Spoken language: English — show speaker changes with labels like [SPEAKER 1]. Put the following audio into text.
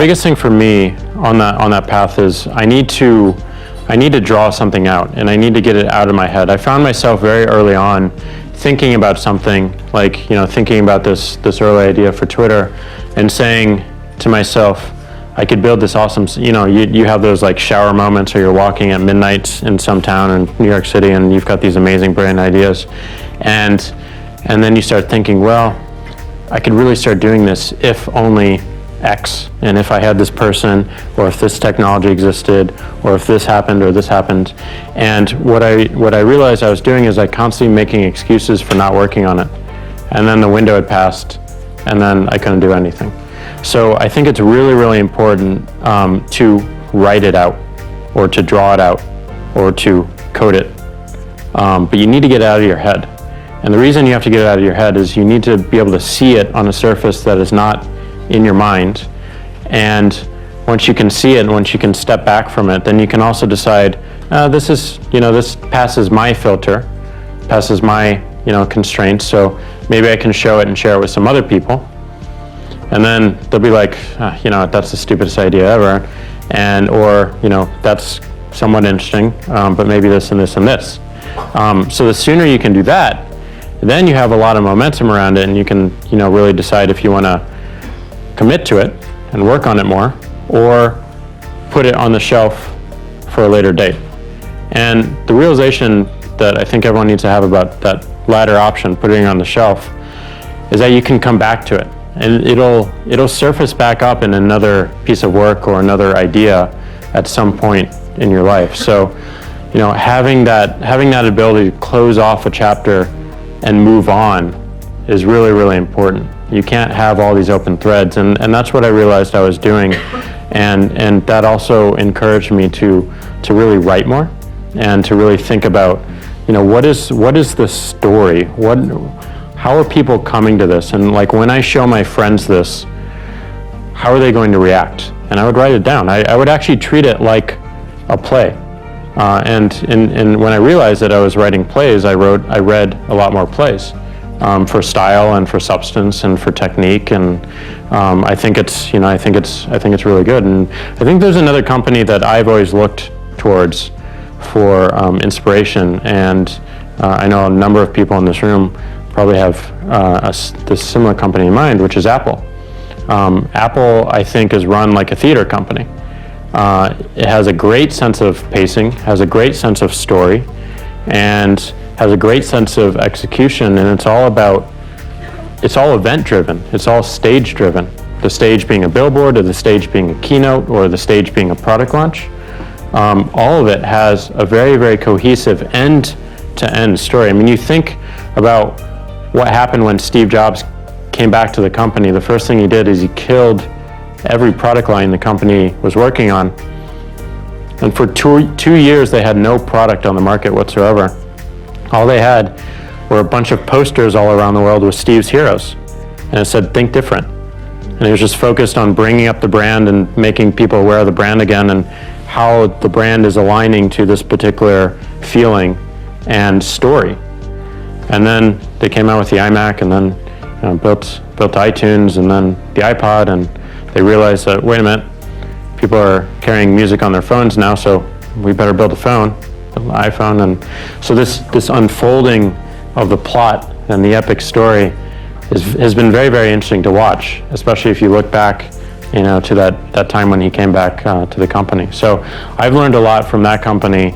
[SPEAKER 1] biggest thing for me on that path is I need to draw something out, and I need to get it out of my head. I found myself very early on thinking about something, like, thinking about this early idea for Twitter, and saying to myself, I could build this awesome, you have those like shower moments where you're walking at midnight in some town in New York City and you've got these amazing brilliant ideas, and then you start thinking, well, I could really start doing this if only X, and if I had this person, or if this technology existed, or if this happened or this happened. And what I realized I was doing is I constantly making excuses for not working on it, and then the window had passed, and then I couldn't do anything. So I think it's really, really important to write it out, or to draw it out, or to code it. But you need to get it out of your head. And the reason you have to get it out of your head is you need to be able to see it on a surface that is not in your mind. And once you can see it, and once you can step back from it, then you can also decide, this passes my filter, passes my constraints, so maybe I can show it and share it with some other people. And then they'll be like, that's the stupidest idea ever, or that's somewhat interesting, but maybe this and this and this. So the sooner you can do that, then you have a lot of momentum around it, and you can really decide if you want to commit to it and work on it more, or put it on the shelf for a later date. And the realization that I think everyone needs to have about that latter option, putting it on the shelf, is that you can come back to it, and it'll surface back up in another piece of work or another idea at some point in your life. So having that ability to close off a chapter and move on is really, really important. You can't have all these open threads, and that's what I realized I was doing, and that also encouraged me to really write more, and to really think about, what is the story? How are people coming to this? And like, when I show my friends this, how are they going to react? And I would write it down. I would actually treat it like a play. And when I realized that I was writing plays, I read a lot more plays. For style and for substance and for technique, and I think it's really good. And I think there's another company that I've always looked towards for inspiration, and I know a number of people in this room probably have this similar company in mind, which is Apple. Apple, I think, is run like a theater company. It has a great sense of pacing, has a great sense of story, and has a great sense of execution, and it's all event driven, it's all stage driven. The stage being a billboard, or the stage being a keynote, or the stage being a product launch. All of it has a very, very cohesive end-to-end story. I mean, you think about what happened when Steve Jobs came back to the company. The first thing he did is he killed every product line the company was working on. And for two years, they had no product on the market whatsoever. All they had were a bunch of posters all around the world with Steve's heroes. And it said, think different. And it was just focused on bringing up the brand and making people aware of the brand again, and how the brand is aligning to this particular feeling and story. And then they came out with the iMac, and then built iTunes, and then the iPod, and they realized that, wait a minute, people are carrying music on their phones now, so we better build a phone. iPhone. And so this unfolding of the plot and the epic story has been very, very interesting to watch, especially if you look back to that time when he came back to the company. So I've learned a lot from that company